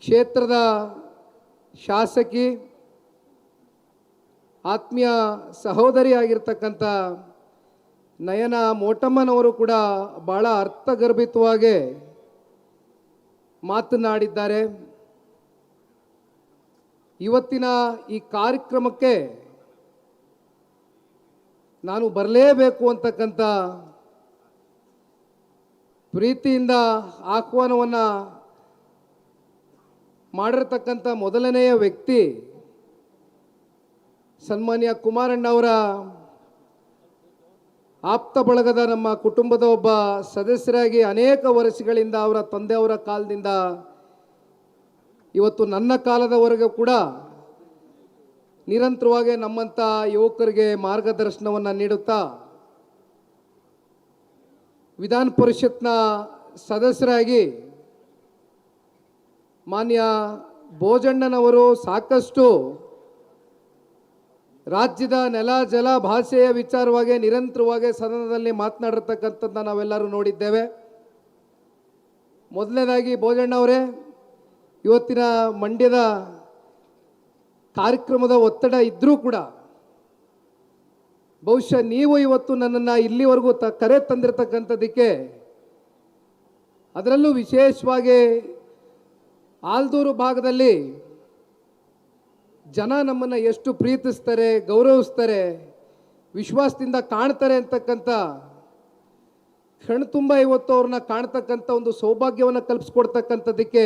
ಕ್ಷೇತ್ರದ ಶಾಸಕಿ ಆತ್ಮೀಯ ಸಹೋದರಿ ಆಗಿರ್ತಕ್ಕಂಥ ನಯನ ಮೋಟಮ್ಮನವರು ಕೂಡ ಬಹಳ ಅರ್ಥಗರ್ಭಿತವಾಗಿ ಮಾತನಾಡಿದ್ದಾರೆ. ಇವತ್ತಿನ ಈ ಕಾರ್ಯಕ್ರಮಕ್ಕೆ ನಾನು ಬರಲೇಬೇಕು ಅಂತಕ್ಕಂಥ ಪ್ರೀತಿಯಿಂದ ಆಹ್ವಾನವನ್ನು ಮಾಡಿರ್ತಕ್ಕಂಥ ಮೊದಲನೆಯ ವ್ಯಕ್ತಿ ಸನ್ಮಾನ್ಯ ಕುಮಾರಣ್ಣವರ ಆಪ್ತ ಬಳಗದ ನಮ್ಮ ಕುಟುಂಬದ ಒಬ್ಬ ಸದಸ್ಯರಾಗಿ ಅನೇಕ ವರ್ಷಗಳಿಂದ ಅವರ ತಂದೆಯವರ ಕಾಲದಿಂದ ಇವತ್ತು ನನ್ನ ಕಾಲದವರೆಗೂ ಕೂಡ ನಿರಂತರವಾಗಿ ನಮ್ಮಂಥ ಯುವಕರಿಗೆ ಮಾರ್ಗದರ್ಶನವನ್ನು ನೀಡುತ್ತಾ ವಿಧಾನ ಪರಿಷತ್ನ ಸದಸ್ಯರಾಗಿ ಮಾನ್ಯ ಬೋಜಣ್ಣನವರು ಸಾಕಷ್ಟು ರಾಜ್ಯದ ನೆಲ ಜಲ ಭಾಷೆಯ ವಿಚಾರವಾಗಿ ನಿರಂತರವಾಗಿ ಸದನದಲ್ಲಿ ಮಾತನಾಡಿರ್ತಕ್ಕಂಥದ್ದನ್ನು ನಾವೆಲ್ಲರೂ ನೋಡಿದ್ದೇವೆ. ಮೊದಲನೇದಾಗಿ ಬೋಜಣ್ಣವರೇ, ಇವತ್ತಿನ ಮಂಡ್ಯದ ಕಾರ್ಯಕ್ರಮದ ಒತ್ತಡ ಇದ್ದರೂ ಕೂಡ ಬಹುಶಃ ನೀವು ಇವತ್ತು ನನ್ನನ್ನು ಇಲ್ಲಿವರೆಗೂ ಕರೆ ತಂದಿರತಕ್ಕಂಥದ್ದಕ್ಕೆ, ಅದರಲ್ಲೂ ವಿಶೇಷವಾಗಿ ಆಲ್ದೂರು ಭಾಗದಲ್ಲಿ ಜನ ನಮ್ಮನ್ನು ಎಷ್ಟು ಪ್ರೀತಿಸ್ತಾರೆ, ಗೌರವಿಸ್ತಾರೆ, ವಿಶ್ವಾಸದಿಂದ ಕಾಣ್ತಾರೆ ಅಂತಕ್ಕಂಥ ಕಣ್ತುಂಬ ಇವತ್ತು ಅವ್ರನ್ನ ಕಾಣ್ತಕ್ಕಂಥ ಒಂದು ಸೌಭಾಗ್ಯವನ್ನು ಕಲ್ಪಿಸ್ಕೊಡ್ತಕ್ಕಂಥದ್ದಕ್ಕೆ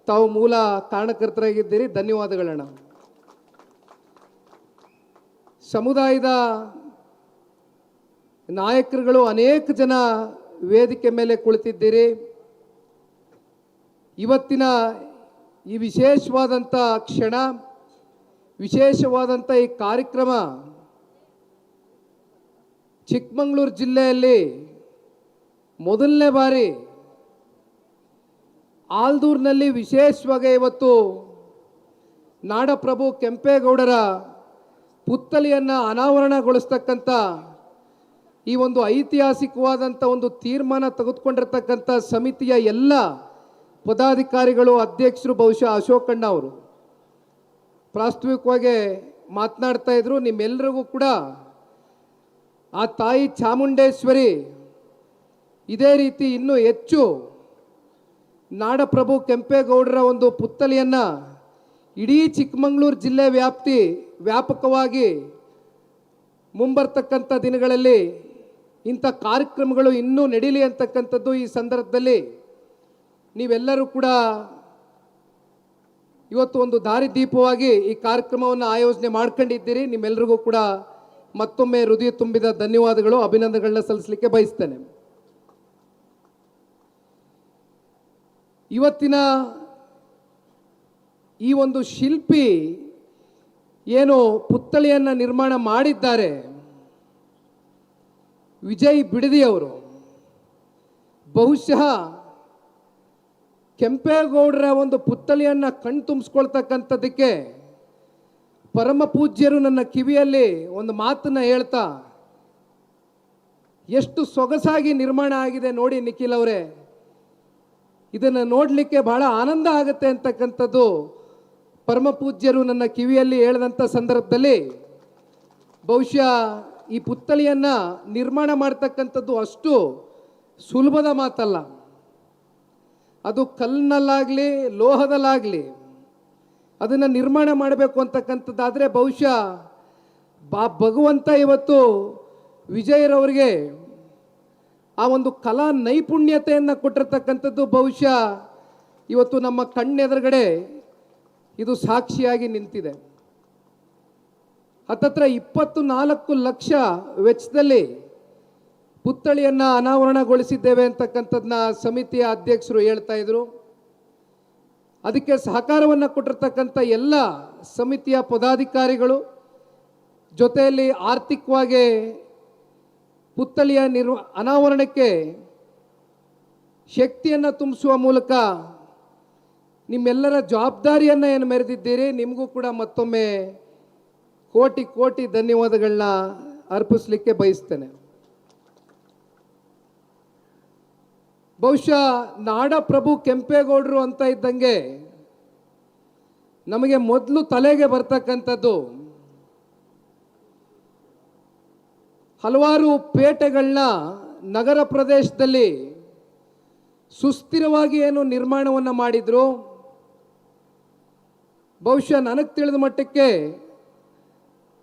ತಾವು ಮೂಲ ಕಾರಣಕರ್ತರಾಗಿದ್ದೀರಿ. ಧನ್ಯವಾದಗಳಣ್ಣ. ಸಮುದಾಯದ ನಾಯಕರುಗಳು ಅನೇಕ ಜನ ವೇದಿಕೆ ಮೇಲೆ ಕುಳಿತಿದ್ದೀರಿ. ಇವತ್ತಿನ ಈ ವಿಶೇಷವಾದಂಥ ಕ್ಷಣ, ವಿಶೇಷವಾದಂಥ ಈ ಕಾರ್ಯಕ್ರಮ ಚಿಕ್ಕಮಗಳೂರು ಜಿಲ್ಲೆಯಲ್ಲಿ ಮೊದಲನೇ ಬಾರಿ ಆಲ್ದೂರಿನಲ್ಲಿ ವಿಶೇಷವಾಗಿ ಇವತ್ತು ನಾಡಪ್ರಭು ಕೆಂಪೇಗೌಡರ ಪುತ್ಥಳಿಯನ್ನು ಅನಾವರಣಗೊಳಿಸ್ತಕ್ಕಂಥ ಈ ಒಂದು ಐತಿಹಾಸಿಕವಾದಂಥ ಒಂದು ತೀರ್ಮಾನ ತೆಗೆದುಕೊಂಡಿರ್ತಕ್ಕಂಥ ಸಮಿತಿಯ ಎಲ್ಲ ಪದಾಧಿಕಾರಿಗಳು, ಅಧ್ಯಕ್ಷರು, ಬಹುಶಃ ಅಶೋಕಣ್ಣ ಅವರು ಪ್ರಾಸ್ತಾವಿಕವಾಗಿ ಮಾತನಾಡ್ತಾ ಇದ್ರು. ನಿಮ್ಮೆಲ್ಲರಿಗೂ ಕೂಡ ಆ ತಾಯಿ ಚಾಮುಂಡೇಶ್ವರಿ ಇದೇ ರೀತಿ ಇನ್ನೂ ಹೆಚ್ಚು ನಾಡಪ್ರಭು ಕೆಂಪೇಗೌಡರ ಒಂದು ಪುತ್ಥಳಿಯನ್ನು ಇಡೀ ಚಿಕ್ಕಮಗಳೂರು ಜಿಲ್ಲೆ ವ್ಯಾಪಕವಾಗಿ ಮುಂಬರ್ತಕ್ಕಂಥ ದಿನಗಳಲ್ಲಿ ಇಂಥ ಕಾರ್ಯಕ್ರಮಗಳು ಇನ್ನೂ ನಡೀಲಿ ಅಂತಕ್ಕಂಥದ್ದು ಈ ಸಂದರ್ಭದಲ್ಲಿ ನೀವೆಲ್ಲರೂ ಕೂಡ ಇವತ್ತು ಒಂದು ದಾರಿದೀಪವಾಗಿ ಈ ಕಾರ್ಯಕ್ರಮವನ್ನು ಆಯೋಜನೆ ಮಾಡ್ಕೊಂಡಿದ್ದೀರಿ. ನಿಮ್ಮೆಲ್ಲರಿಗೂ ಕೂಡ ಮತ್ತೊಮ್ಮೆ ಹೃದಯ ತುಂಬಿದ ಧನ್ಯವಾದಗಳು, ಅಭಿನಂದನೆಗಳನ್ನ ಸಲ್ಲಿಸಲಿಕ್ಕೆ ಬಯಸ್ತೇನೆ. ಇವತ್ತಿನ ಈ ಒಂದು ಶಿಲ್ಪಿ ಏನು ಪುತ್ಥಳಿಯನ್ನು ನಿರ್ಮಾಣ ಮಾಡಿದ್ದಾರೆ, ವಿಜಯ್ ಬಿಡದಿ ಅವರು, ಬಹುಶಃ ಕೆಂಪೇಗೌಡರ ಒಂದು ಪುತ್ಥಳಿಯನ್ನು ಕಣ್ತುಂಬಿಸ್ಕೊಳ್ತಕ್ಕಂಥದ್ದಕ್ಕೆ ಪರಮ ಪೂಜ್ಯರು ನನ್ನ ಕಿವಿಯಲ್ಲಿ ಒಂದು ಮಾತನ್ನು ಹೇಳ್ತಾ, ಎಷ್ಟು ಸೊಗಸಾಗಿ ನಿರ್ಮಾಣ ಆಗಿದೆ ನೋಡಿ ನಿಖಿಲ್ ಅವರೇ, ಇದನ್ನು ನೋಡಲಿಕ್ಕೆ ಬಹಳ ಆನಂದ ಆಗುತ್ತೆ ಅಂತಕ್ಕಂಥದ್ದು ಪರಮ ಪೂಜ್ಯರು ನನ್ನ ಕಿವಿಯಲ್ಲಿ ಹೇಳಿದಂಥ ಸಂದರ್ಭದಲ್ಲಿ ಬಹುಶಃ ಈ ಪುತ್ಥಳಿಯನ್ನು ನಿರ್ಮಾಣ ಮಾಡ್ತಕ್ಕಂಥದ್ದು ಅಷ್ಟು ಸುಲಭದ ಮಾತಲ್ಲ. ಅದು ಕಲ್ಲಿನಲ್ಲಾಗಲಿ ಲೋಹದಲ್ಲಾಗಲಿ ಅದನ್ನು ನಿರ್ಮಾಣ ಮಾಡಬೇಕು ಅಂತಕ್ಕಂಥದ್ದಾದರೆ ಬಹುಶಃ ಭಗವಂತ ಇವತ್ತು ವಿಜಯರವರಿಗೆ ಆ ಒಂದು ಕಲಾ ನೈಪುಣ್ಯತೆಯನ್ನು ಕೊಟ್ಟಿರ್ತಕ್ಕಂಥದ್ದು ಬಹುಶಃ ಇವತ್ತು ನಮ್ಮ ಕಣ್ಣೆದುರುಗಡೆ ಇದು ಸಾಕ್ಷಿಯಾಗಿ ನಿಂತಿದೆ. ಹತ್ತತ್ರ 24 ಲಕ್ಷ ವೆಚ್ಚದಲ್ಲಿ ಪುತ್ಥಳಿಯನ್ನು ಅನಾವರಣಗೊಳಿಸಿದ್ದೇವೆ ಅಂತಕ್ಕಂಥದ್ದನ್ನ ಸಮಿತಿಯ ಅಧ್ಯಕ್ಷರು ಹೇಳ್ತಾ ಇದ್ರು. ಅದಕ್ಕೆ ಸಹಕಾರವನ್ನು ಕೊಟ್ಟಿರ್ತಕ್ಕಂಥ ಎಲ್ಲ ಸಮಿತಿಯ ಪದಾಧಿಕಾರಿಗಳು, ಜೊತೆಯಲ್ಲಿ ಆರ್ಥಿಕವಾಗಿ ಪುತ್ಥಳಿಯ ಅನಾವರಣಕ್ಕೆ ಶಕ್ತಿಯನ್ನು ತುಂಬಿಸುವ ಮೂಲಕ ನಿಮ್ಮೆಲ್ಲರ ಜವಾಬ್ದಾರಿಯನ್ನು ಏನು ಮೆರೆದಿದ್ದೀರಿ, ನಿಮಗೂ ಕೂಡ ಮತ್ತೊಮ್ಮೆ ಕೋಟಿ ಕೋಟಿ ಧನ್ಯವಾದಗಳನ್ನ ಅರ್ಪಿಸಲಿಕ್ಕೆ ಬಯಸ್ತೇನೆ. ಬಹುಶಃ ನಾಡಪ್ರಭು ಕೆಂಪೇಗೌಡರು ಅಂತ ಇದ್ದಂಗೆ ನಮಗೆ ಮೊದಲು ತಲೆಗೆ ಬರ್ತಕ್ಕಂಥದ್ದು ಹಲವಾರು ಪೇಟೆಗಳನ್ನ ನಗರ ಪ್ರದೇಶದಲ್ಲಿ ಸುಸ್ಥಿರವಾಗಿ ಏನು ನಿರ್ಮಾಣವನ್ನು ಮಾಡಿದ್ರು. ಬಹುಶಃ ನನಗೆ ತಿಳಿದ ಮಟ್ಟಕ್ಕೆ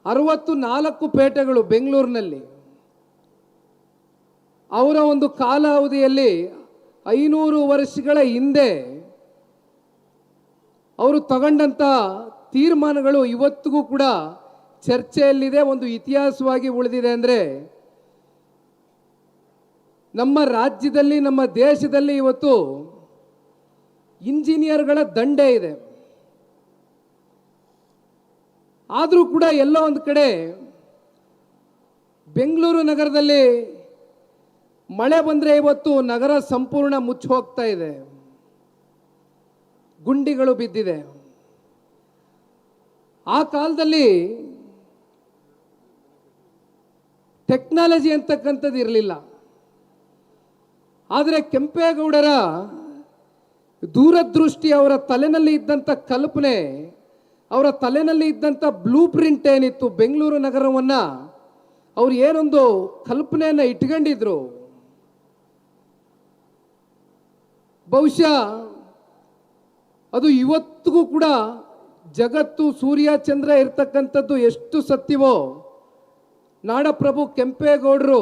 64 ಪೇಟೆಗಳು ಬೆಂಗಳೂರಿನಲ್ಲಿ ಅವರ ಒಂದು ಕಾಲಾವಧಿಯಲ್ಲಿ 500 ವರ್ಷಗಳ ಹಿಂದೆ ಅವರು ತಗೊಂಡಂಥ ತೀರ್ಮಾನಗಳು ಇವತ್ತಿಗೂ ಕೂಡ ಚರ್ಚೆಯಲ್ಲಿದೆ, ಒಂದು ಇತಿಹಾಸವಾಗಿ ಉಳಿದಿದೆ. ಅಂದರೆ ನಮ್ಮ ರಾಜ್ಯದಲ್ಲಿ, ನಮ್ಮ ದೇಶದಲ್ಲಿ ಇವತ್ತು ಇಂಜಿನಿಯರ್ಗಳ ದಂಡೆ ಇದೆ. ಆದರೂ ಕೂಡ ಎಲ್ಲೋ ಒಂದು ಕಡೆ ಬೆಂಗಳೂರು ನಗರದಲ್ಲಿ ಮಳೆ ಬಂದರೆ ಇವತ್ತು ನಗರ ಸಂಪೂರ್ಣ ಮುಚ್ಚಿ ಹೋಗ್ತಾ ಇದೆ, ಗುಂಡಿಗಳು ಬಿದ್ದಿದೆ. ಆ ಕಾಲದಲ್ಲಿ ಟೆಕ್ನಾಲಜಿ ಅಂತಕ್ಕಂಥದ್ದು ಇರಲಿಲ್ಲ. ಆದರೆ ಕೆಂಪೇಗೌಡರ ದೂರದೃಷ್ಟಿ, ಅವರ ತಲೆನಲ್ಲಿ ಇದ್ದಂಥ ಕಲ್ಪನೆ, ಅವರ ತಲೆನಲ್ಲಿ ಇದ್ದಂಥ ಬ್ಲೂ ಪ್ರಿಂಟ್ ಏನಿತ್ತು, ಬೆಂಗಳೂರು ನಗರವನ್ನು ಅವರು ಏನೊಂದು ಕಲ್ಪನೆಯನ್ನು ಇಟ್ಕೊಂಡಿದ್ರು, ಬಹುಶಃ ಅದು ಇವತ್ತಿಗೂ ಕೂಡ ಜಗತ್ತು ಸೂರ್ಯ ಚಂದ್ರ ಇರ್ತಕ್ಕಂಥದ್ದು ಎಷ್ಟು ಸತ್ಯವೋ, ನಾಡಪ್ರಭು ಕೆಂಪೇಗೌಡರು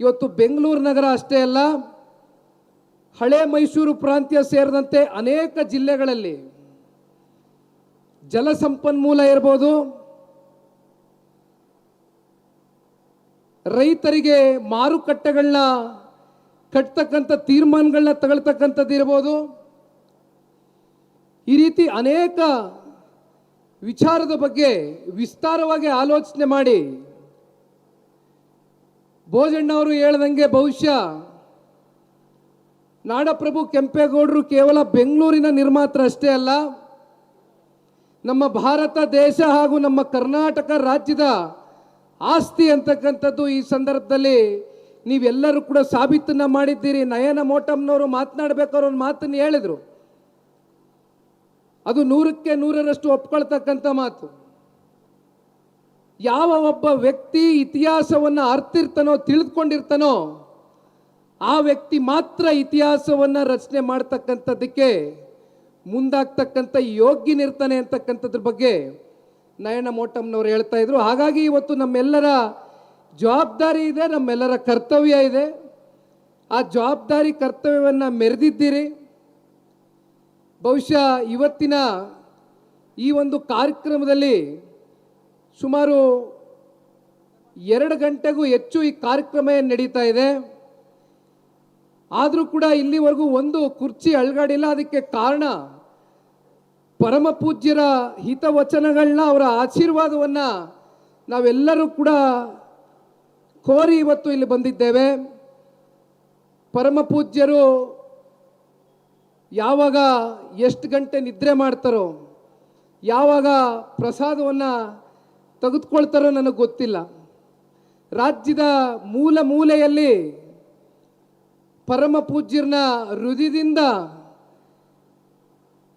ಇವತ್ತು ಬೆಂಗಳೂರು ನಗರ ಅಷ್ಟೇ ಅಲ್ಲ, ಹಳೆ ಮೈಸೂರು ಪ್ರಾಂತ್ಯ ಸೇರಿದಂತೆ ಅನೇಕ ಜಿಲ್ಲೆಗಳಲ್ಲಿ ಜಲಸಂಪನ್ಮೂಲ ಇರ್ಬೋದು, ರೈತರಿಗೆ ಮಾರುಕಟ್ಟೆಗಳನ್ನ ಕಟ್ತಕ್ಕಂಥ ತೀರ್ಮಾನಗಳನ್ನ ತಗೊಳ್ತಕ್ಕಂಥದ್ದು ಇರ್ಬೋದು, ಈ ರೀತಿ ಅನೇಕ ವಿಚಾರದ ಬಗ್ಗೆ ವಿಸ್ತಾರವಾಗಿ ಆಲೋಚನೆ ಮಾಡಿ ಭೋಜಣ್ಣ ಅವರು ಹೇಳ್ದಂಗೆ ಬಹುಶಃ ನಾಡಪ್ರಭು ಕೆಂಪೇಗೌಡರು ಕೇವಲ ಬೆಂಗಳೂರಿನ ನಿರ್ಮಾತೃ ಅಷ್ಟೇ ಅಲ್ಲ, ನಮ್ಮ ಭಾರತ ದೇಶ ಹಾಗೂ ನಮ್ಮ ಕರ್ನಾಟಕ ರಾಜ್ಯದ ಆಸ್ತಿ ಅಂತಕ್ಕಂಥದ್ದು ಈ ಸಂದರ್ಭದಲ್ಲಿ ನೀವೆಲ್ಲರೂ ಕೂಡ ಸಾಬೀತನ್ನ ಮಾಡಿದ್ದೀರಿ. ನಯನ ಮೋಟಮ್ನವರು ಮಾತನಾಡಬೇಕಾದ್ರು ಒಂದು ಮಾತನ್ನು ಹೇಳಿದರು, ಅದು 100ಕ್ಕೆ 100ರಷ್ಟು ಒಪ್ಕೊಳ್ತಕ್ಕಂಥ ಮಾತು. ಯಾವ ಒಬ್ಬ ವ್ಯಕ್ತಿ ಇತಿಹಾಸವನ್ನು ಅರ್ತಿರ್ತಾನೋ, ತಿಳಿದುಕೊಂಡಿರ್ತಾನೋ, ಆ ವ್ಯಕ್ತಿ ಮಾತ್ರ ಇತಿಹಾಸವನ್ನು ರಚನೆ ಮಾಡ್ತಕ್ಕಂಥದ್ದಕ್ಕೆ ಮುಂದಾಗ್ತಕ್ಕಂಥ ಯೋಗ್ಯನಿರ್ತಾನೆ ಅಂತಕ್ಕಂಥದ್ರ ಬಗ್ಗೆ ನಯನ ಮೋಟಮ್ನವರು ಹೇಳ್ತಾ ಇದ್ರು. ಹಾಗಾಗಿ ಇವತ್ತು ನಮ್ಮೆಲ್ಲರ ಜವಾಬ್ದಾರಿ ಇದೆ, ನಮ್ಮೆಲ್ಲರ ಕರ್ತವ್ಯ ಇದೆ. ಆ ಜವಾಬ್ದಾರಿ ಕರ್ತವ್ಯವನ್ನು ಮೆರೆದಿದ್ದೀರಿ. ಬಹುಶಃ ಇವತ್ತಿನ ಈ ಒಂದು ಕಾರ್ಯಕ್ರಮದಲ್ಲಿ ಸುಮಾರು 2 ಗಂಟೆಗೂ ಹೆಚ್ಚು ಈ ಕಾರ್ಯಕ್ರಮ ನಡೀತಾ ಇದೆ. ಆದರೂ ಕೂಡ ಇಲ್ಲಿವರೆಗೂ ಒಂದು ಕುರ್ಚಿ ಅಳ್ಗಾಡಿಲ್ಲ. ಅದಕ್ಕೆ ಕಾರಣ ಪರಮ ಪೂಜ್ಯರ ಹಿತವಚನಗಳನ್ನ, ಅವರ ಆಶೀರ್ವಾದವನ್ನು ನಾವೆಲ್ಲರೂ ಕೂಡ ಕೋರಿ ಇವತ್ತು ಇಲ್ಲಿ ಬಂದಿದ್ದೇವೆ. ಪರಮ ಪೂಜ್ಯರು ಯಾವಾಗ ಎಷ್ಟು ಗಂಟೆ ನಿದ್ರೆ ಮಾಡ್ತಾರೋ, ಯಾವಾಗ ಪ್ರಸಾದವನ್ನು ತೆಗೆದುಕೊಳ್ತಾರೋ ನನಗೆ ಗೊತ್ತಿಲ್ಲ. ರಾಜ್ಯದ ಮೂಲ ಮೂಲೆಯಲ್ಲಿ ಪರಮ ಪೂಜ್ಯರನ್ನ ಹೃದಯದಿಂದ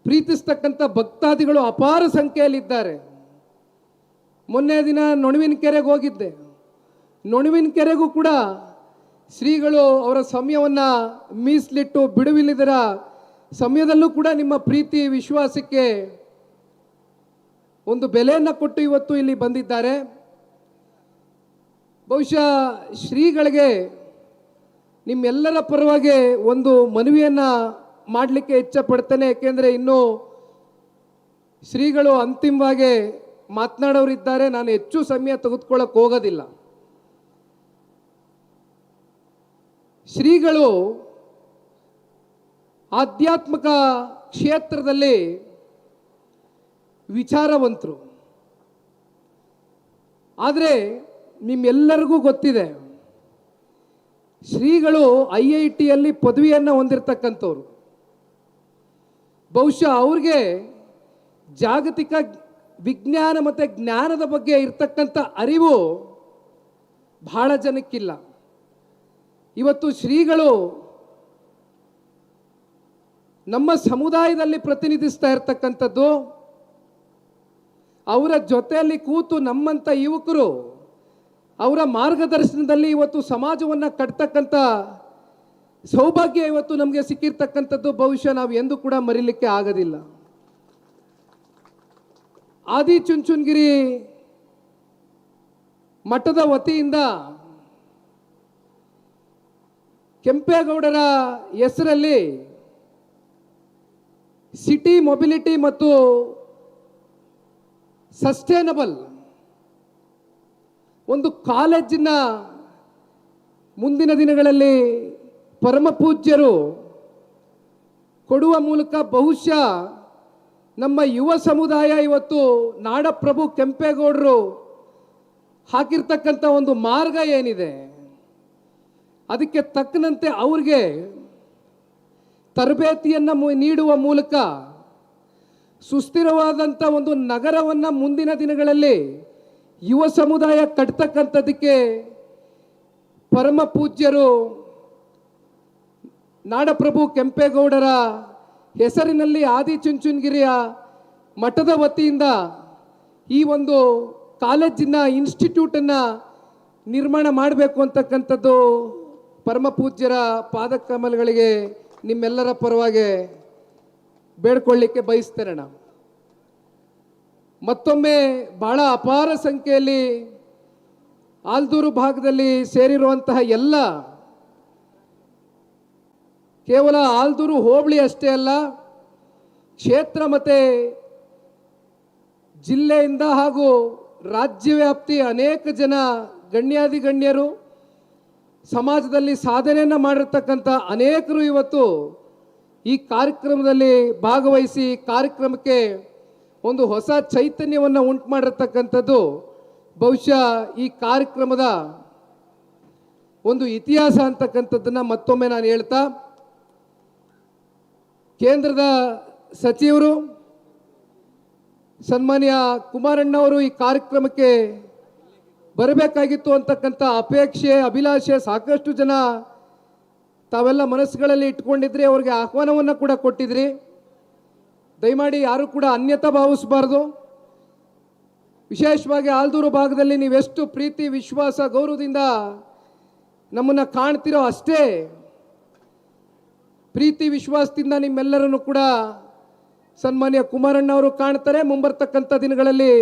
ಪ್ರೀತಿಸ್ತಕ್ಕಂಥ ಭಕ್ತಾದಿಗಳು ಅಪಾರ ಸಂಖ್ಯೆಯಲ್ಲಿದ್ದಾರೆ. ಮೊನ್ನೆ ದಿನ ನೊಣವಿನ ಕೆರೆಗೆ ಹೋಗಿದ್ದೆ. ನೊಣವಿನ ಕೆರೆಗೂ ಕೂಡ ಶ್ರೀಗಳು ಅವರ ಸಮಯವನ್ನು ಮೀಸಲಿಟ್ಟು ಬಿಡುವಿಲ್ಲದರ ಸಮಯದಲ್ಲೂ ಕೂಡ ನಿಮ್ಮ ಪ್ರೀತಿ ವಿಶ್ವಾಸಕ್ಕೆ ಒಂದು ಬೆಲೆಯನ್ನು ಕೊಟ್ಟು ಇವತ್ತು ಇಲ್ಲಿ ಬಂದಿದ್ದಾರೆ. ಬಹುಶಃ ಶ್ರೀಗಳಿಗೆ ನಿಮ್ಮೆಲ್ಲರ ಪರವಾಗಿ ಒಂದು ಮನವಿಯನ್ನು ಮಾಡಲಿಕ್ಕೆ ಇಚ್ಛಪಡ್ತೇನೆ. ಏಕೆಂದರೆ ಇನ್ನೂ ಶ್ರೀಗಳು ಅಂತಿಮವಾಗಿ ಮಾತನಾಡೋರಿದ್ದಾರೆ. ನಾನು ಹೆಚ್ಚು ಸಮಯ ತೆಗೆದುಕೊಳ್ಳಕ್ಕೆ ಹೋಗೋದಿಲ್ಲ. ಶ್ರೀಗಳು ಆಧ್ಯಾತ್ಮಿಕ ಕ್ಷೇತ್ರದಲ್ಲಿ ವಿಚಾರವಂತರು. ಆದರೆ ನಿಮ್ಮೆಲ್ಲರಿಗೂ ಗೊತ್ತಿದೆ, ಶ್ರೀಗಳು IITಯಲ್ಲಿ ಪದವಿಯನ್ನು ಹೊಂದಿರತಕ್ಕಂಥವ್ರು. ಬಹುಶಃ ಅವ್ರಿಗೆ ಜಾಗತಿಕ ವಿಜ್ಞಾನ ಮತ್ತು ಜ್ಞಾನದ ಬಗ್ಗೆ ಇರ್ತಕ್ಕಂಥ ಅರಿವು ಬಹಳ ಜನಕ್ಕಿಲ್ಲ. ಇವತ್ತು ಶ್ರೀಗಳು ನಮ್ಮ ಸಮುದಾಯದಲ್ಲಿ ಪ್ರತಿನಿಧಿಸ್ತಾ ಇರ್ತಕ್ಕಂಥದ್ದು ಅವರ ಜೊತೆಯಲ್ಲಿ ಕೂತು ನಮ್ಮಂಥ ಯುವಕರು ಅವರ ಮಾರ್ಗದರ್ಶನದಲ್ಲಿ ಇವತ್ತು ಸಮಾಜವನ್ನು ಕಟ್ತಕ್ಕಂಥ ಸೌಭಾಗ್ಯ ಇವತ್ತು ನಮಗೆ ಸಿಕ್ಕಿರ್ತಕ್ಕಂಥದ್ದು ಬಹುಶಃ ನಾವು ಎಂದೂ ಕೂಡ ಮರೀಲಿಕ್ಕೆ ಆಗೋದಿಲ್ಲ. ಆದಿಚುಂಚನಗಿರಿ ಮಠದ ವತಿಯಿಂದ ಕೆಂಪೇಗೌಡರ ಹೆಸರಲ್ಲಿ ಸಿಟಿ ಮೊಬಿಲಿಟಿ ಮತ್ತು ಸಸ್ಟೈನಬಲ್ ಒಂದು ಕಾಲೇಜಿನ ಮುಂದಿನ ದಿನಗಳಲ್ಲಿ ಪರಮ ಪೂಜ್ಯರು ಕೊಡುವ ಮೂಲಕ ಬಹುಶಃ ನಮ್ಮ ಯುವ ಸಮುದಾಯ ಇವತ್ತು ನಾಡಪ್ರಭು ಕೆಂಪೇಗೌಡರು ಹಾಕಿರ್ತಕ್ಕಂಥ ಒಂದು ಮಾರ್ಗ ಏನಿದೆ ಅದಕ್ಕೆ ತಕ್ಕಂತೆ ಅವ್ರಿಗೆ ತರಬೇತಿಯನ್ನು ನೀಡುವ ಮೂಲಕ ಸುಸ್ಥಿರವಾದಂಥ ಒಂದು ನಗರವನ್ನು ಮುಂದಿನ ದಿನಗಳಲ್ಲಿ ಯುವ ಸಮುದಾಯ ಕಟ್ತಕ್ಕಂಥದ್ದಕ್ಕೆ ಪರಮ ಪೂಜ್ಯರು ನಾಡಪ್ರಭು ಕೆಂಪೇಗೌಡರ ಹೆಸರಿನಲ್ಲಿ ಆದಿಚುಂಚನಗಿರಿಯ ಮಠದ ವತಿಯಿಂದ ಈ ಒಂದು ಕಾಲೇಜಿನ ಇನ್ಸ್ಟಿಟ್ಯೂಟನ್ನು ನಿರ್ಮಾಣ ಮಾಡಬೇಕು ಅಂತಕ್ಕಂಥದ್ದು ಪರಮ ಪೂಜ್ಯರ ಪಾದಕಮಲಗಳಿಗೆ ನಿಮ್ಮೆಲ್ಲರ ಪರವಾಗಿ ಬೇಡ್ಕೊಳ್ಳಿಕ್ಕೆ ಬಯಸ್ತೇನೆ. ನಾವು ಮತ್ತೊಮ್ಮೆ ಬಹಳ ಅಪಾರ ಸಂಖ್ಯೆಯಲ್ಲಿ ಆಲ್ದೂರು ಭಾಗದಲ್ಲಿ ಸೇರಿರುವಂತಹ ಎಲ್ಲ ಕೇವಲ ಆಲ್ದೂರು ಹೋಬಳಿ ಅಷ್ಟೇ ಅಲ್ಲ, ಕ್ಷೇತ್ರ ಮತ್ತು ಜಿಲ್ಲೆಯಿಂದ ಹಾಗೂ ರಾಜ್ಯವ್ಯಾಪ್ತಿ ಅನೇಕ ಜನ ಗಣ್ಯಾಧಿಗಣ್ಯರು ಸಮಾಜದಲ್ಲಿ ಸಾಧನೆಯನ್ನು ಮಾಡಿರ್ತಕ್ಕಂಥ ಅನೇಕರು ಇವತ್ತು ಈ ಕಾರ್ಯಕ್ರಮದಲ್ಲಿ ಭಾಗವಹಿಸಿ ಕಾರ್ಯಕ್ರಮಕ್ಕೆ ಒಂದು ಹೊಸ ಚೈತನ್ಯವನ್ನು ಉಂಟು ಮಾಡಿರ್ತಕ್ಕಂಥದ್ದು ಬಹುಶಃ ಈ ಕಾರ್ಯಕ್ರಮದ ಒಂದು ಇತಿಹಾಸ ಅಂತಕ್ಕಂಥದ್ದನ್ನು ಮತ್ತೊಮ್ಮೆ ನಾನು ಹೇಳ್ತಾ, ಕೇಂದ್ರದ ಸಚಿವರು ಸನ್ಮಾನ್ಯ ಕುಮಾರಣ್ಣವರು ಈ ಕಾರ್ಯಕ್ರಮಕ್ಕೆ ಬರಬೇಕಾಗಿತ್ತು ಅಂತಕ್ಕಂಥ ಅಪೇಕ್ಷೆ ಅಭಿಲಾಷೆ ಸಾಕಷ್ಟು ಜನ ತಾವೆಲ್ಲ ಮನಸ್ಸುಗಳಲ್ಲಿ ಇಟ್ಕೊಂಡಿದ್ರಿ. ಅವ್ರಿಗೆ ಆಹ್ವಾನವನ್ನು ಕೂಡ ಕೊಟ್ಟಿದ್ರಿ. ದಯಮಾಡಿ ಯಾರು ಕೂಡ ಅನ್ಯತಾ ಭಾವಿಸಬಾರ್ದು. ವಿಶೇಷವಾಗಿ ಆಲ್ದೂರು ಭಾಗದಲ್ಲಿ ನೀವೆಷ್ಟು ಪ್ರೀತಿ ವಿಶ್ವಾಸ ಗೌರವದಿಂದ ನಮ್ಮನ್ನು ಕಾಣ್ತಿರೋ ಅಷ್ಟೇ ಪ್ರೀತಿ ವಿಶ್ವಾಸದಿಂದ ನಿಮ್ಮೆಲ್ಲರನ್ನು ಕೂಡ ಸನ್ಮಾನ್ಯ ಕುಮಾರಣ್ಣವರು ಕಾಣ್ತಾರೆ. ಮುಂಬರ್ತಕ್ಕಂಥ ದಿನಗಳಲ್ಲಿ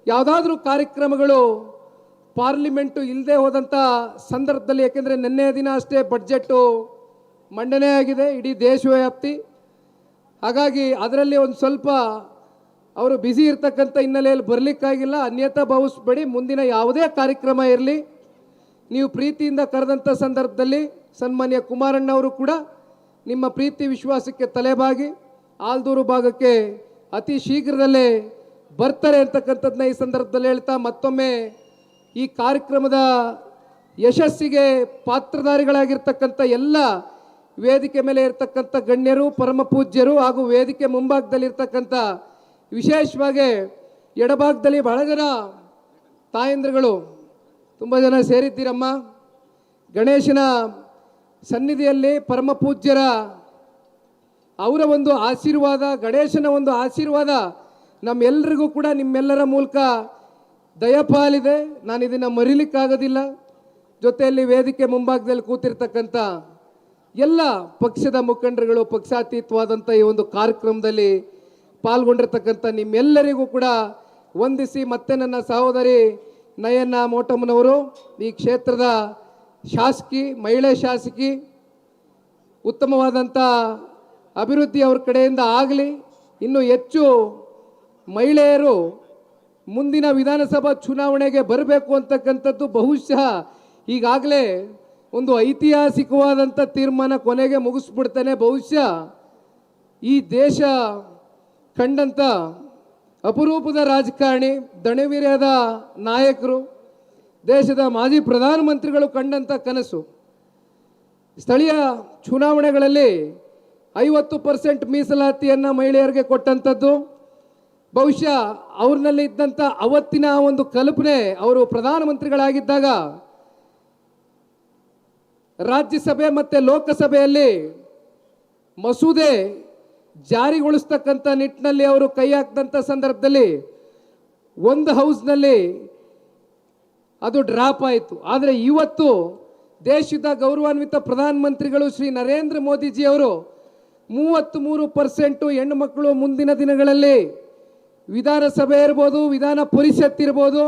ಯಾವುದಾದ್ರೂ ಕಾರ್ಯಕ್ರಮಗಳು ಪಾರ್ಲಿಮೆಂಟು ಇಲ್ಲದೆ ಹೋದಂಥ ಸಂದರ್ಭದಲ್ಲಿ, ಯಾಕೆಂದರೆ ನಿನ್ನೆ ದಿನ ಅಷ್ಟೇ ಬಡ್ಜೆಟ್ಟು ಮಂಡನೆ ಆಗಿದೆ ಇಡೀ ದೇಶವ್ಯಾಪ್ತಿ, ಹಾಗಾಗಿ ಅದರಲ್ಲಿ ಒಂದು ಸ್ವಲ್ಪ ಅವರು ಬ್ಯುಸಿ ಇರ್ತಕ್ಕಂಥ ಹಿನ್ನೆಲೆಯಲ್ಲಿ ಬರಲಿಕ್ಕಾಗಿಲ್ಲ. ಅನ್ಯತಾ ಭಾವಿಸ್ಬೇಡಿ. ಮುಂದಿನ ಯಾವುದೇ ಕಾರ್ಯಕ್ರಮ ಇರಲಿ ನೀವು ಪ್ರೀತಿಯಿಂದ ಕರೆದಂಥ ಸಂದರ್ಭದಲ್ಲಿ ಸನ್ಮಾನ್ಯ ಕುಮಾರಣ್ಣವರು ಕೂಡ ನಿಮ್ಮ ಪ್ರೀತಿ ವಿಶ್ವಾಸಕ್ಕೆ ತಲೆಬಾಗಿ ಆಲ್ದೂರು ಭಾಗಕ್ಕೆ ಅತಿ ಶೀಘ್ರದಲ್ಲೇ ಬರ್ತಾರೆ ಅಂತಕ್ಕಂಥದ್ದನ್ನ ಈ ಸಂದರ್ಭದಲ್ಲಿ ಹೇಳ್ತಾ, ಮತ್ತೊಮ್ಮೆ ಈ ಕಾರ್ಯಕ್ರಮದ ಯಶಸ್ಸಿಗೆ ಪಾತ್ರಧಾರಿಗಳಾಗಿರ್ತಕ್ಕಂಥ ಎಲ್ಲ ವೇದಿಕೆ ಮೇಲೆ ಇರ್ತಕ್ಕಂಥ ಗಣ್ಯರು ಪರಮ ಪೂಜ್ಯರು ಹಾಗೂ ವೇದಿಕೆ ಮುಂಭಾಗದಲ್ಲಿರ್ತಕ್ಕಂಥ ವಿಶೇಷವಾಗಿ ಎಡಭಾಗದಲ್ಲಿ ಬಹಳ ಜನ ತಾಯಂದ್ರುಗಳು ತುಂಬ ಜನ ಸೇರಿದ್ದೀರಮ್ಮ. ಗಣೇಶನ ಸನ್ನಿಧಿಯಲ್ಲಿ ಪರಮ ಪೂಜ್ಯರ ಅವರ ಒಂದು ಆಶೀರ್ವಾದ, ಗಣೇಶನ ಒಂದು ಆಶೀರ್ವಾದ ನಮ್ಮೆಲ್ಲರಿಗೂ ಕೂಡ ನಿಮ್ಮೆಲ್ಲರ ಮೂಲಕ ದಯಪಾಲಿದೆ. ನಾನು ಇದನ್ನು ಮರಿಲಿಕ್ಕಾಗೋದಿಲ್ಲ. ಜೊತೆಯಲ್ಲಿ ವೇದಿಕೆ ಮುಂಭಾಗದಲ್ಲಿ ಕೂತಿರ್ತಕ್ಕಂಥ ಎಲ್ಲ ಪಕ್ಷದ ಮುಖಂಡರುಗಳು, ಪಕ್ಷಾತೀತವಾದಂಥ ಈ ಒಂದು ಕಾರ್ಯಕ್ರಮದಲ್ಲಿ ಪಾಲ್ಗೊಂಡಿರ್ತಕ್ಕಂಥ ನಿಮ್ಮೆಲ್ಲರಿಗೂ ಕೂಡ ವಂದಿಸಿ, ಮತ್ತೆ ನನ್ನ ಸಹೋದರಿ ನಯನ ಮೋಟಮ್ಮನವರು ಈ ಕ್ಷೇತ್ರದ ಶಾಸಕಿ, ಮಹಿಳೆ ಶಾಸಕಿ, ಉತ್ತಮವಾದಂಥ ಅಭಿವೃದ್ಧಿ ಅವ್ರ ಕಡೆಯಿಂದ ಆಗಲಿ, ಇನ್ನೂ ಹೆಚ್ಚು ಮಹಿಳೆಯರು ಮುಂದಿನ ವಿಧಾನಸಭಾ ಚುನಾವಣೆಗೆ ಬರಬೇಕು ಅಂತಕ್ಕಂಥದ್ದು ಬಹುಶಃ ಈಗಾಗಲೇ ಒಂದು ಐತಿಹಾಸಿಕವಾದಂಥ ತೀರ್ಮಾನ ಕೊನೆಗೆ ಮುಗಿಸ್ಬಿಡ್ತಾನೆ. ಬಹುಶಃ ಈ ದೇಶ ಕಂಡಂಥ ಅಪರೂಪದ ರಾಜಕಾರಣಿ, ದಣವೀರ್ಯದ ನಾಯಕರು, ದೇಶದ ಮಾಜಿ ಪ್ರಧಾನಮಂತ್ರಿಗಳು ಕಂಡಂಥ ಕನಸು. ಸ್ಥಳೀಯ ಚುನಾವಣೆಗಳಲ್ಲಿ 50% ಮೀಸಲಾತಿಯನ್ನು ಮಹಿಳೆಯರಿಗೆ ಕೊಟ್ಟಂಥದ್ದು ಬಹುಶಃ ಅವ್ರನ್ನಲ್ಲಿ ಇದ್ದಂಥ ಅವತ್ತಿನ ಒಂದು ಕಲ್ಪನೆ, ಅವರು ಪ್ರಧಾನಮಂತ್ರಿಗಳಾಗಿದ್ದಾಗ ರಾಜ್ಯಸಭೆ ಮತ್ತು ಲೋಕಸಭೆಯಲ್ಲಿ ಮಸೂದೆ ಜಾರಿಗೊಳಿಸ್ತಕ್ಕಂಥ ನಿಟ್ಟಿನಲ್ಲಿ ಅವರು ಕೈ ಹಾಕಿದಂಥ ಸಂದರ್ಭದಲ್ಲಿ ಒಂದು ಹೌಸ್ನಲ್ಲಿ ಅದು ಡ್ರಾಪ್ ಆಯಿತು. ಆದರೆ ಇವತ್ತು ದೇಶದ ಗೌರವಾನ್ವಿತ ಪ್ರಧಾನಮಂತ್ರಿಗಳು ಶ್ರೀ ನರೇಂದ್ರ ಮೋದಿಜಿಯವರು 33% ಹೆಣ್ಣು ಮಕ್ಕಳು ಮುಂದಿನ ದಿನಗಳಲ್ಲಿ ವಿಧಾನಸಭೆ ಇರ್ಬೋದು, ವಿಧಾನ ಪರಿಷತ್ ಇರ್ಬೋದು,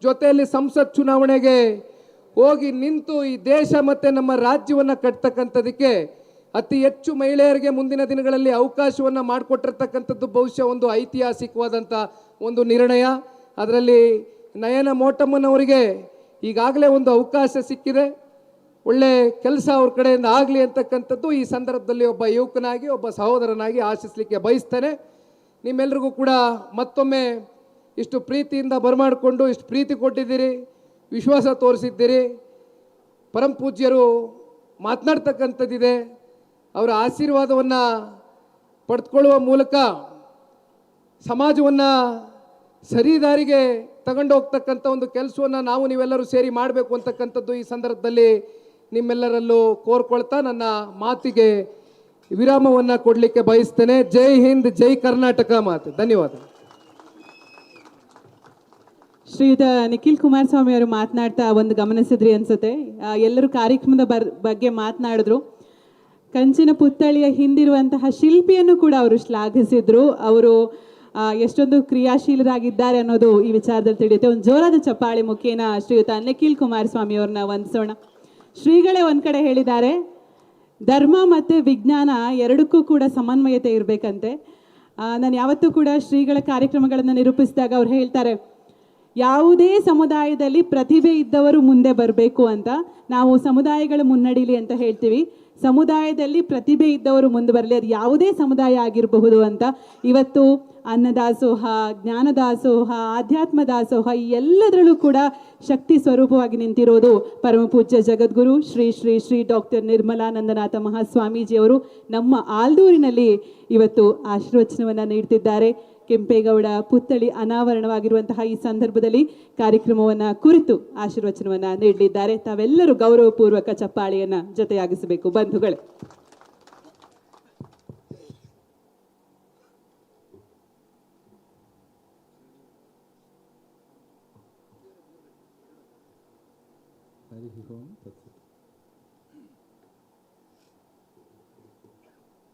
ಜೊತೆಯಲ್ಲಿ ಸಂಸತ್ ಚುನಾವಣೆಗೆ ಹೋಗಿ ನಿಂತು ಈ ದೇಶ ಮತ್ತು ನಮ್ಮ ರಾಜ್ಯವನ್ನು ಕಟ್ತಕ್ಕಂಥದಕ್ಕೆ ಅತಿ ಹೆಚ್ಚು ಮಹಿಳೆಯರಿಗೆ ಮುಂದಿನ ದಿನಗಳಲ್ಲಿ ಅವಕಾಶವನ್ನು ಮಾಡಿಕೊಟ್ಟಿರ್ತಕ್ಕಂಥದ್ದು ಬಹುಶಃ ಒಂದು ಐತಿಹಾಸಿಕವಾದಂಥ ಒಂದು ನಿರ್ಣಯ. ಅದರಲ್ಲಿ ನಯನ ಮೋಟಮ್ಮನವರಿಗೆ ಈಗಾಗಲೇ ಒಂದು ಅವಕಾಶ ಸಿಕ್ಕಿದೆ. ಒಳ್ಳೆ ಕೆಲಸ ಅವ್ರ ಕಡೆಯಿಂದ ಆಗಲಿ ಅಂತಕ್ಕಂಥದ್ದು ಈ ಸಂದರ್ಭದಲ್ಲಿ ಒಬ್ಬ ಯುವಕನಾಗಿ, ಒಬ್ಬ ಸಹೋದರನಾಗಿ ಆಶಿಸಲಿಕ್ಕೆ ಬಯಸ್ತೇನೆ. ನಿಮ್ಮೆಲ್ರಿಗೂ ಕೂಡ ಮತ್ತೊಮ್ಮೆ ಇಷ್ಟು ಪ್ರೀತಿಯಿಂದ ಬರಮಾಡಿಕೊಂಡು ಇಷ್ಟು ಪ್ರೀತಿ ಕೊಟ್ಟಿದ್ದೀರಿ, ವಿಶ್ವಾಸ ತೋರಿಸಿದ್ದೀರಿ. ಪರಮ ಪೂಜ್ಯರು ಮಾತನಾಡ್ತಕ್ಕಂಥದ್ದಿದೆ. ಅವರ ಆಶೀರ್ವಾದವನ್ನು ಪಡೆದುಕೊಳ್ಳುವ ಮೂಲಕ ಸಮಾಜವನ್ನು ಸರಿ ದಾರಿಗೆ ತಗೊಂಡು ಹೋಗ್ತಕ್ಕಂಥ ಒಂದು ಕೆಲಸವನ್ನು ನಾವು ನೀವೆಲ್ಲರೂ ಸೇರಿ ಮಾಡಬೇಕು ಅಂತಕ್ಕಂಥದ್ದು ಈ ಸಂದರ್ಭದಲ್ಲಿ ನಿಮ್ಮೆಲ್ಲರಲ್ಲೂ ಕೋರ್ಕೊಳ್ತಾ ನನ್ನ ಮಾತಿಗೆ ವಿರಾಮವನ್ನು ಕೊಡಲಿಕ್ಕೆ ಬಯಸ್ತೇನೆ. ಜೈ ಹಿಂದ್, ಜೈ ಕರ್ನಾಟಕ ಮಾತು. ಧನ್ಯವಾದ. ಶ್ರೀಯುತ ನಿಖಿಲ್ ಕುಮಾರಸ್ವಾಮಿ ಅವರು ಮಾತನಾಡ್ತಾ ಒಂದು ಗಮನಿಸಿದ್ರಿ ಅನ್ಸುತ್ತೆ. ಎಲ್ಲರೂ ಕಾರ್ಯಕ್ರಮದ ಬಗ್ಗೆ ಮಾತನಾಡಿದ್ರು. ಕಂಚಿನ ಪುತ್ಥಳಿಯ ಹಿಂದಿರುವಂತಹ ಶಿಲ್ಪಿಯನ್ನು ಕೂಡ ಅವರು ಶ್ಲಾಘಿಸಿದ್ರು. ಅವರು ಎಷ್ಟೊಂದು ಕ್ರಿಯಾಶೀಲರಾಗಿದ್ದಾರೆ ಅನ್ನೋದು ಈ ವಿಚಾರದಲ್ಲಿ ತಿಳಿಯುತ್ತೆ. ಒಂದು ಜೋರಾದ ಚಪ್ಪಾಳೆ ಮುಖೇನ ಶ್ರೀಯುತ ನಿಖಿಲ್ ಕುಮಾರಸ್ವಾಮಿ ಅವ್ರನ್ನ ವಂದಿಸೋಣ. ಶ್ರೀಗಳೇ ಒಂದ್ ಕಡೆ ಹೇಳಿದ್ದಾರೆ, ಧರ್ಮ ಮತ್ತು ವಿಜ್ಞಾನ ಎರಡಕ್ಕೂ ಕೂಡ ಸಮನ್ವಯತೆ ಇರಬೇಕಂತೆ. ನಾನು ಯಾವತ್ತೂ ಕೂಡ ಶ್ರೀಗಳ ಕಾರ್ಯಕ್ರಮಗಳನ್ನು ನಿರೂಪಿಸಿದಾಗ ಅವ್ರು ಹೇಳ್ತಾರೆ, ಯಾವುದೇ ಸಮುದಾಯದಲ್ಲಿ ಪ್ರತಿಭೆ ಇದ್ದವರು ಮುಂದೆ ಬರಬೇಕು ಅಂತ. ನಾವು ಸಮುದಾಯಗಳ ಮುನ್ನಡೀಲಿ ಅಂತ ಹೇಳ್ತೀವಿ. ಸಮುದಾಯದಲ್ಲಿ ಪ್ರತಿಭೆ ಇದ್ದವರು ಮುಂದೆ ಬರಲಿ, ಅದು ಯಾವುದೇ ಸಮುದಾಯ ಆಗಿರಬಹುದು ಅಂತ. ಇವತ್ತು ಅನ್ನದಾಸೋಹ, ಜ್ಞಾನದಾಸೋಹ, ಆಧ್ಯಾತ್ಮ ದಾಸೋಹ ಈ ಎಲ್ಲದರಲ್ಲೂ ಕೂಡ ಶಕ್ತಿ ಸ್ವರೂಪವಾಗಿ ನಿಂತಿರೋದು ಪರಮ ಪೂಜ್ಯ ಜಗದ್ಗುರು ಶ್ರೀ ಶ್ರೀ ಶ್ರೀ ಡಾಕ್ಟರ್ ನಿರ್ಮಲಾನಂದನಾಥ ಮಹಾಸ್ವಾಮೀಜಿಯವರು ನಮ್ಮ ಆಲ್ದೂರಿನಲ್ಲಿ ಇವತ್ತು ಆಶೀರ್ವಚನವನ್ನು ನೀಡ್ತಿದ್ದಾರೆ. ಕೆಂಪೇಗೌಡ ಪುತ್ಥಳಿ ಅನಾವರಣವಾಗಿರುವಂತಹ ಈ ಸಂದರ್ಭದಲ್ಲಿ ಕಾರ್ಯಕ್ರಮವನ್ನು ಕುರಿತು ಆಶೀರ್ವಚನವನ್ನು ನೀಡಲಿದ್ದಾರೆ. ತಾವೆಲ್ಲರೂ ಗೌರವಪೂರ್ವಕ ಚಪ್ಪಾಳೆಯನ್ನು ಜೊತೆಯಾಗಿಸಬೇಕು ಬಂಧುಗಳೇ. ಹರಿ ಓಂ ತತ್ಸತ್.